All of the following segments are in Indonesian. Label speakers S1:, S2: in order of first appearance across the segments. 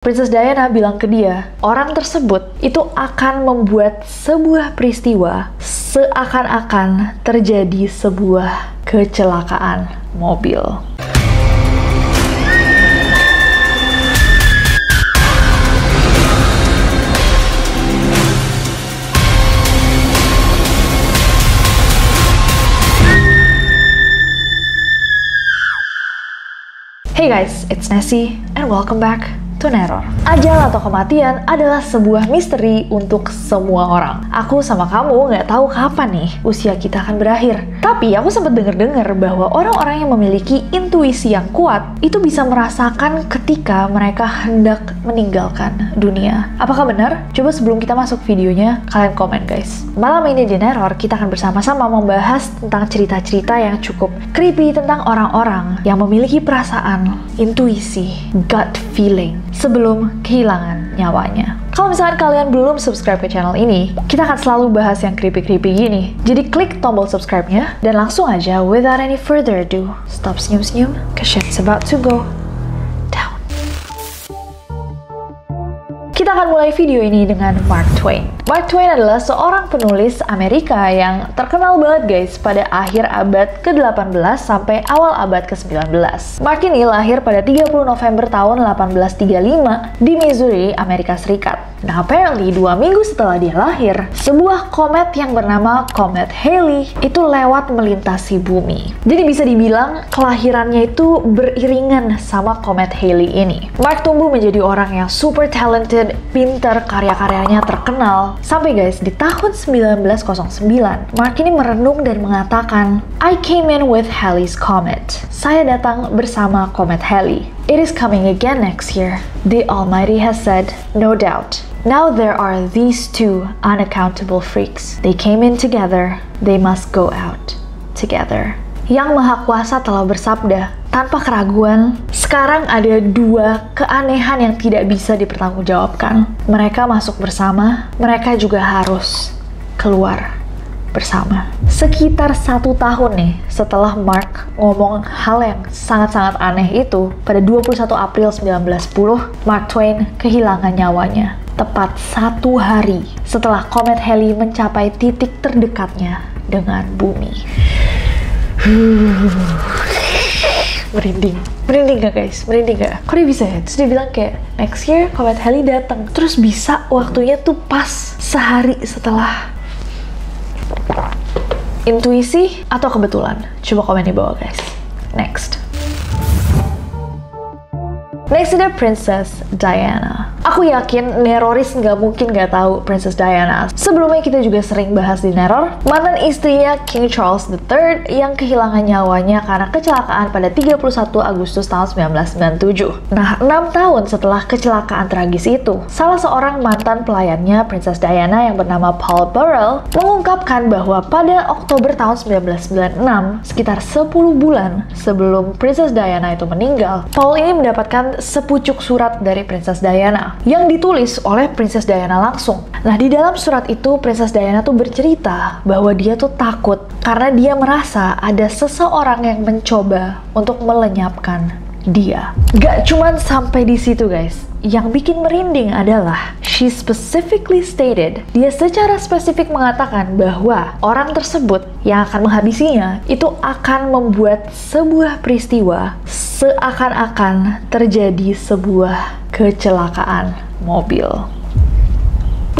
S1: Princess Diana bilang ke dia, orang tersebut itu akan membuat sebuah peristiwa seakan-akan terjadi sebuah kecelakaan mobil. Hey guys, it's Nessie and welcome back to Neror. Ajal atau kematian adalah sebuah misteri untuk semua orang. Aku sama kamu nggak tahu kapan nih usia kita akan berakhir. Tapi aku sempat dengar bahwa orang-orang yang memiliki intuisi yang kuat itu bisa merasakan ketika mereka hendak meninggalkan dunia. Apakah benar? Coba sebelum kita masuk videonya, kalian komen guys. Malam ini di Neror kita akan bersama-sama membahas tentang cerita-cerita yang cukup creepy tentang orang-orang yang memiliki perasaan, intuisi, gut feeling sebelum kehilangan nyawanya. Kalau misalkan kalian belum subscribe ke channel ini, kita akan selalu bahas yang creepy-creepy gini. Jadi klik tombol subscribe-nya dan langsung aja without any further ado, stop senyum-senyum, cause shit's about to go down. Kita akan mulai video ini dengan Mark Twain. Mark Twain adalah seorang penulis Amerika yang terkenal banget guys pada akhir abad ke-18 sampai awal abad ke-19. Mark ini lahir pada 30 November tahun 1835 di Missouri, Amerika Serikat. Nah, apparently 2 minggu setelah dia lahir, sebuah komet yang bernama Komet Halley itu lewat melintasi bumi. Jadi bisa dibilang kelahirannya itu beriringan sama Komet Halley ini. Mark tumbuh menjadi orang yang super talented, pinter, karya-karyanya terkenal. Sampai guys, di tahun 1909, Mark ini merenung dan mengatakan, I came in with Halley's Comet. Saya datang bersama Komet Halley. It is coming again next year. The Almighty has said, no doubt. Now there are these two unaccountable freaks. They came in together. They must go out together. Yang Maha Kuasa telah bersabda, tanpa keraguan, sekarang ada dua keanehan yang tidak bisa dipertanggungjawabkan. Mereka masuk bersama, mereka juga harus keluar bersama. Sekitar 1 tahun nih setelah Mark ngomong hal yang sangat-sangat aneh itu, pada 21 April 1910, Mark Twain kehilangan nyawanya. Tepat 1 hari setelah Komet Halley mencapai titik terdekatnya dengan bumi. Merinding gak guys? Merinding gak? Kok dia bisa ya? Terus dia bilang kayak, next year Komet Halley datang. Terus bisa waktunya tuh pas sehari setelah. Intuisi atau kebetulan? Coba komen di bawah guys. Next ada Princess Diana. Aku yakin Neroris nggak mungkin nggak tahu Princess Diana. Sebelumnya kita juga sering bahas di Neror, mantan istrinya King Charles III yang kehilangan nyawanya karena kecelakaan pada 31 Agustus tahun 1997. Nah, 6 tahun setelah kecelakaan tragis itu, salah seorang mantan pelayannya Princess Diana yang bernama Paul Burrell mengungkapkan bahwa pada Oktober tahun 1996, sekitar 10 bulan sebelum Princess Diana itu meninggal, Paul ini mendapatkan sepucuk surat dari Princess Diana yang ditulis oleh Princess Diana langsung. Nah, di dalam surat itu Princess Diana tuh bercerita bahwa dia tuh takut karena dia merasa ada seseorang yang mencoba untuk melenyapkan dia. Gak cuman sampai di situ guys. Yang bikin merinding adalah she specifically stated, dia secara spesifik mengatakan bahwa orang tersebut yang akan menghabisinya itu akan membuat sebuah peristiwa seakan-akan terjadi sebuah kecelakaan mobil.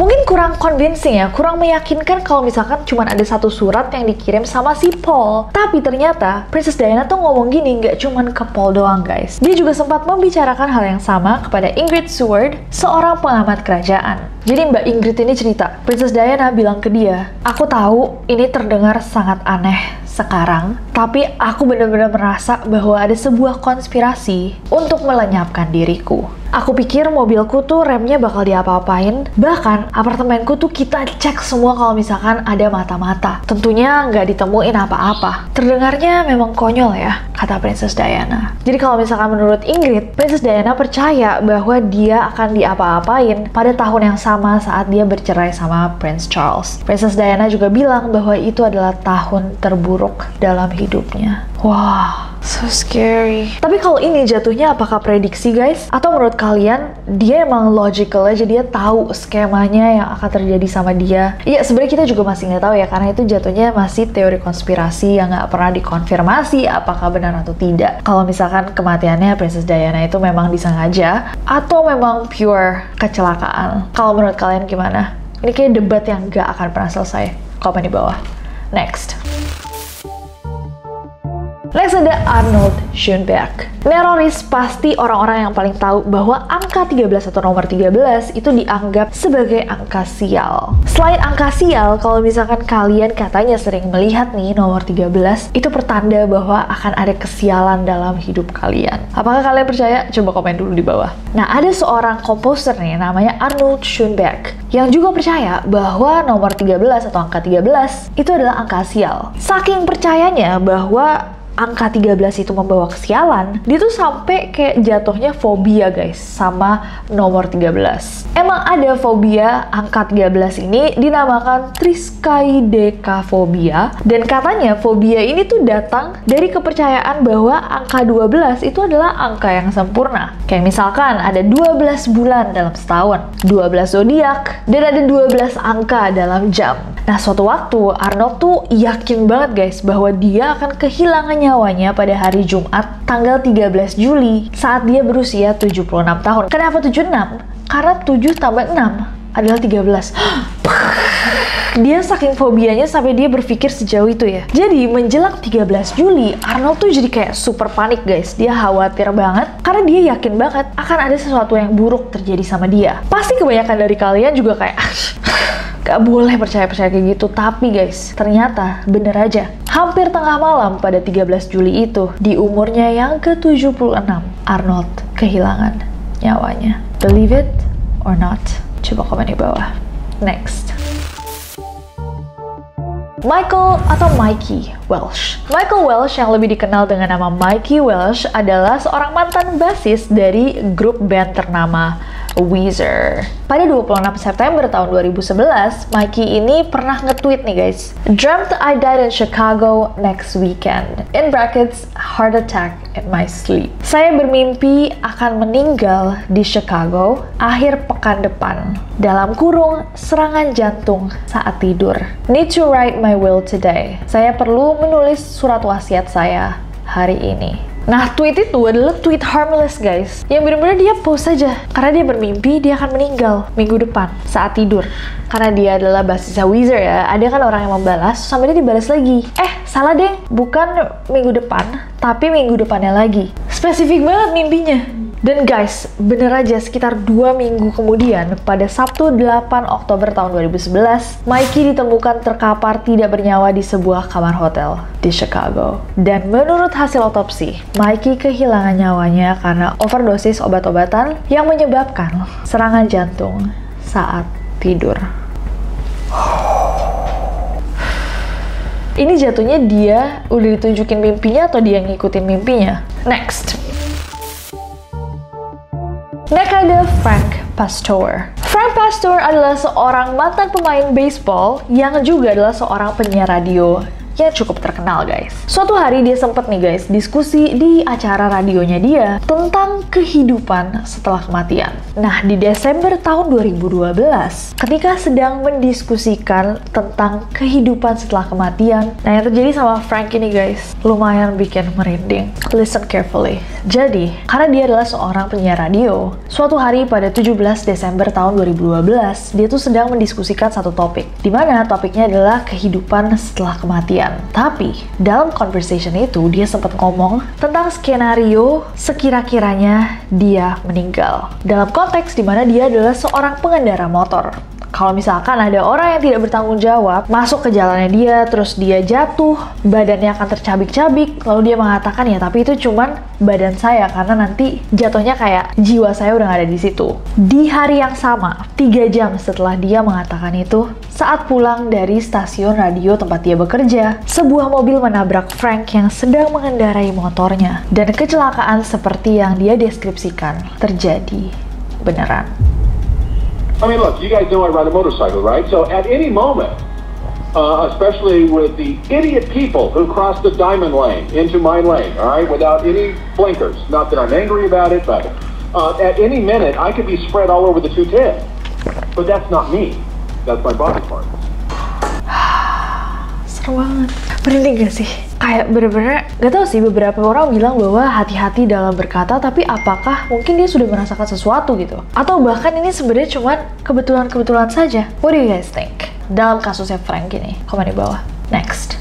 S1: Mungkin kurang convincing ya, kurang meyakinkan kalau misalkan cuma ada satu surat yang dikirim sama si Paul. Tapi ternyata Princess Diana tuh ngomong gini nggak cuma ke Paul doang guys. Dia juga sempat membicarakan hal yang sama kepada Ingrid Seward, seorang pengamat kerajaan. Jadi Mbak Ingrid ini cerita, Princess Diana bilang ke dia, aku tahu ini terdengar sangat aneh sekarang, tapi aku benar-benar merasa bahwa ada sebuah konspirasi untuk melenyapkan diriku. Aku pikir mobilku tuh remnya bakal diapa-apain, bahkan apartemenku tuh kita cek semua kalau misalkan ada mata-mata. Tentunya nggak ditemuin apa-apa. Terdengarnya memang konyol ya, kata Princess Diana. Jadi kalau misalkan menurut Ingrid, Princess Diana percaya bahwa dia akan diapa-apain pada tahun yang sama saat dia bercerai sama Prince Charles. Princess Diana juga bilang bahwa itu adalah tahun terburuk buruk dalam hidupnya. Wah, so scary. Tapi kalau ini jatuhnya apakah prediksi guys? Atau menurut kalian dia emang logical aja, dia tahu skemanya yang akan terjadi sama dia? Iya, sebenarnya kita juga masih nggak tahu ya, karena itu jatuhnya masih teori konspirasi yang nggak pernah dikonfirmasi apakah benar atau tidak. Kalau misalkan kematiannya Princess Diana itu memang disengaja atau memang pure kecelakaan. Kalau menurut kalian gimana? Ini kayak debat yang nggak akan pernah selesai. Komen di bawah. Next ada Arnold Schoenberg. Neroris pasti orang-orang yang paling tahu bahwa angka 13 atau nomor 13 itu dianggap sebagai angka sial. Selain angka sial, kalau misalkan kalian katanya sering melihat nih nomor 13, itu pertanda bahwa akan ada kesialan dalam hidup kalian. Apakah kalian percaya? Coba komen dulu di bawah. Nah, ada seorang komposer nih namanya Arnold Schoenberg yang juga percaya bahwa nomor 13 atau angka 13 itu adalah angka sial. Saking percayanya bahwa angka 13 itu membawa kesialan, dia tuh sampai kayak jatuhnya fobia guys sama nomor 13. Emang ada fobia angka 13 ini dinamakan triskaidekafobia, dan katanya fobia ini tuh datang dari kepercayaan bahwa angka 12 itu adalah angka yang sempurna. Kayak misalkan ada 12 bulan dalam setahun, 12 zodiak, dan ada 12 angka dalam jam. Nah, suatu waktu Arnold tuh yakin banget guys bahwa dia akan kehilangan nyawanya pada hari Jumat tanggal 13 Juli saat dia berusia 76 tahun. Kenapa 76? Karena 7 tambah 6 adalah 13. Dia saking fobianya sampai dia berpikir sejauh itu ya. Jadi menjelang 13 Juli, Arnold tuh jadi kayak super panik guys. Dia khawatir banget karena dia yakin banget akan ada sesuatu yang buruk terjadi sama dia. Pasti kebanyakan dari kalian juga kayak gak boleh percaya-percaya kayak gitu. Tapi guys, ternyata bener aja. Hampir tengah malam pada 13 Juli itu, di umurnya yang ke-76, Arnold kehilangan nyawanya. Believe it or not? Coba komen di bawah. Next. Michael atau Mikey Welsh. Michael Welsh yang lebih dikenal dengan nama Mikey Welsh adalah seorang mantan basis dari grup band ternama Weezer. Pada 26 September tahun 2011, Mikey ini pernah nge-tweet nih guys, "Dreamt I died in Chicago next weekend. In brackets, heart attack in my sleep." Saya bermimpi akan meninggal di Chicago akhir pekan depan. Dalam kurung, serangan jantung saat tidur. Need to write my will today. Saya perlu menulis surat wasiat saya hari ini. Nah, tweet itu adalah tweet harmless guys, yang benar-benar dia post aja karena dia bermimpi dia akan meninggal minggu depan saat tidur. Karena dia adalah basisnya Weezer ya, ada kan orang yang membalas sampai dia dibalas lagi. Salah deh, bukan minggu depan tapi minggu depannya lagi. Spesifik banget mimpinya. Dan guys, bener aja sekitar 2 minggu kemudian, pada Sabtu 8 Oktober tahun 2011, Mikey ditemukan terkapar tidak bernyawa di sebuah kamar hotel di Chicago. Dan menurut hasil otopsi, Mikey kehilangan nyawanya karena overdosis obat-obatan yang menyebabkan serangan jantung saat tidur. Ini jatuhnya dia udah ditunjukin mimpinya atau dia ngikutin mimpinya? Next. Ada Frank Pastore. Frank Pastore adalah seorang mantan pemain baseball yang juga adalah seorang penyiar radio yang cukup terkenal guys. Suatu hari dia sempet nih guys diskusi di acara radionya dia tentang kehidupan setelah kematian. Nah, di Desember tahun 2012 ketika sedang mendiskusikan tentang kehidupan setelah kematian, nah yang terjadi sama Frank ini guys lumayan bikin merinding. Listen carefully. Jadi, karena dia adalah seorang penyiar radio, suatu hari pada 17 Desember tahun 2012 dia tuh sedang mendiskusikan satu topik, dimana topiknya adalah kehidupan setelah kematian. Tapi dalam conversation itu dia sempat ngomong tentang skenario sekira-kiranya dia meninggal. Dalam konteks dimana dia adalah seorang pengendara motor. Kalau misalkan ada orang yang tidak bertanggung jawab masuk ke jalannya dia, terus dia jatuh, badannya akan tercabik-cabik, lalu dia mengatakan ya tapi itu cuman badan saya karena nanti jatuhnya kayak jiwa saya udah gak ada di situ. Di hari yang sama, 3 jam setelah dia mengatakan itu, saat pulang dari stasiun radio tempat dia bekerja, sebuah mobil menabrak Frank yang sedang mengendarai motornya, dan kecelakaan seperti yang dia deskripsikan terjadi beneran.
S2: I mean, look, you guys know I ride a motorcycle, right? So at any moment, especially with the idiot people who cross the diamond lane into my lane, all right, without any blinkers. Not that I'm angry about it, but at any minute I could be spread all over the 210. But that's not me. That's my body part.
S1: Seru banget. Merinding gak sih? Kayak bener-bener, gak tau sih, beberapa orang bilang bahwa hati-hati dalam berkata, tapi apakah mungkin dia sudah merasakan sesuatu gitu? Atau bahkan ini sebenarnya cuma kebetulan-kebetulan saja? What do you guys think? Dalam kasusnya Frank ini, komen di bawah. Next.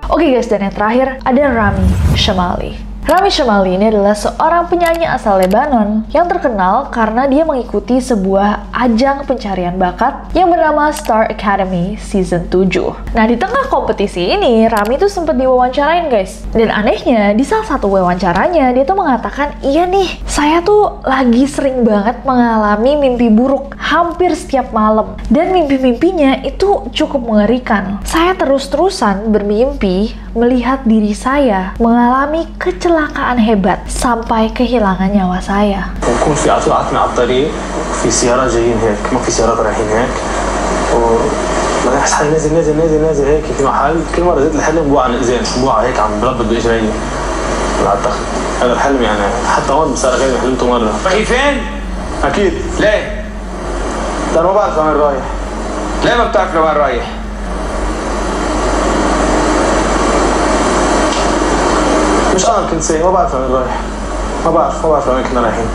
S1: Oke guys, dan yang terakhir ada Rami Shamali. Rami Shamali ini adalah seorang penyanyi asal Lebanon yang terkenal karena dia mengikuti sebuah ajang pencarian bakat yang bernama Star Academy Season 7. Nah, di tengah kompetisi ini, Rami tuh sempat diwawancarain guys. Dan anehnya, di salah satu wawancaranya, dia tuh mengatakan, iya nih, saya tuh lagi sering banget mengalami mimpi buruk hampir setiap malam. Dan mimpi-mimpinya itu cukup mengerikan. Saya terus-terusan bermimpi melihat diri saya mengalami kecelakaan hebat sampai kehilangan nyawa saya.
S3: ونكون في عطلات على الطريق في سيارات جايين هيك ما في سيارات رايحين هيك وبعدين احس حالي نازل هيك في محل كل مره زيت الحلم بوقع عن اذان بوقع هيك عم بربط باجري على التخت. هذا الحلم يعني حتى هون بصير غير حلمته مره. رايحين فين؟ اكيد. ليه؟ انا ما بعرف وين رايح. ليه ما بتعرف لوين رايح؟ مش انا كنت سايق ما بعرف وين رايح. ما بعرف وين كنا رايحين.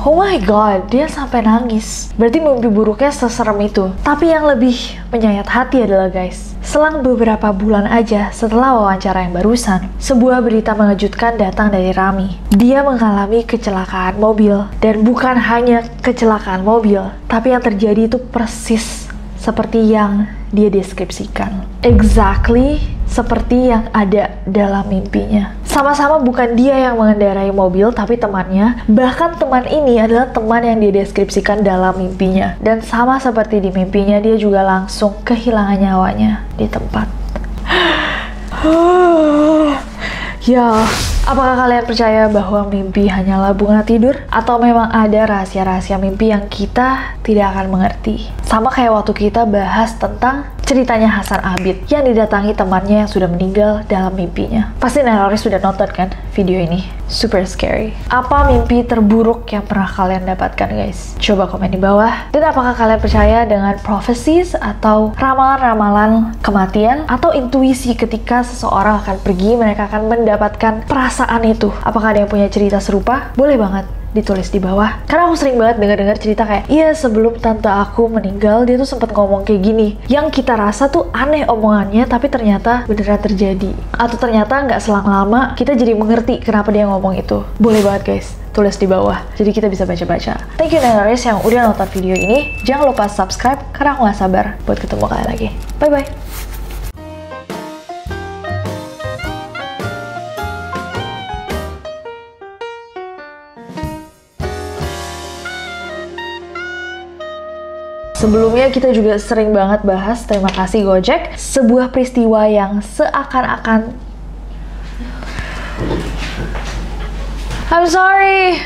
S1: Oh my god, dia sampai nangis. Berarti mimpi buruknya seserem itu. Tapi yang lebih menyayat hati adalah guys, selang beberapa bulan aja setelah wawancara yang barusan, sebuah berita mengejutkan datang dari Rami. Dia mengalami kecelakaan mobil. Dan bukan hanya kecelakaan mobil, tapi yang terjadi itu persis seperti yang dia deskripsikan. Exactly seperti yang ada dalam mimpinya. Sama-sama bukan dia yang mengendarai mobil, tapi temannya. Bahkan teman ini adalah teman yang dia deskripsikan dalam mimpinya. Dan sama seperti di mimpinya, dia juga langsung kehilangan nyawanya di tempat. Ya, apakah kalian percaya bahwa mimpi hanyalah bunga tidur? Atau memang ada rahasia-rahasia mimpi yang kita tidak akan mengerti? Sama kayak waktu kita bahas tentang ceritanya Hasan Abid yang didatangi temannya yang sudah meninggal dalam mimpinya. Pasti Neroris sudah nonton kan video ini? Super scary. Apa mimpi terburuk yang pernah kalian dapatkan guys? Coba komen di bawah. Dan apakah kalian percaya dengan prophecies atau ramalan-ramalan kematian? Atau intuisi ketika seseorang akan pergi, mereka akan mendapatkan perasaan itu? Apakah ada yang punya cerita serupa? Boleh banget ditulis di bawah. Karena aku sering banget dengar cerita kayak, iya sebelum tante aku meninggal dia tuh sempat ngomong kayak gini. Yang kita rasa tuh aneh omongannya, tapi ternyata beneran terjadi. Atau ternyata nggak selang lama kita jadi mengerti kenapa dia ngomong itu. Boleh banget guys, tulis di bawah. Jadi kita bisa baca-baca. Thank you Neroris yang udah nonton video ini. Jangan lupa subscribe karena aku nggak sabar buat ketemu kalian lagi. Bye-bye. Sebelumnya kita juga sering banget bahas terima kasih Gojek, sebuah peristiwa yang seakan-akan I'm sorry.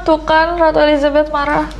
S1: Tuh kan Ratu Elizabeth marah.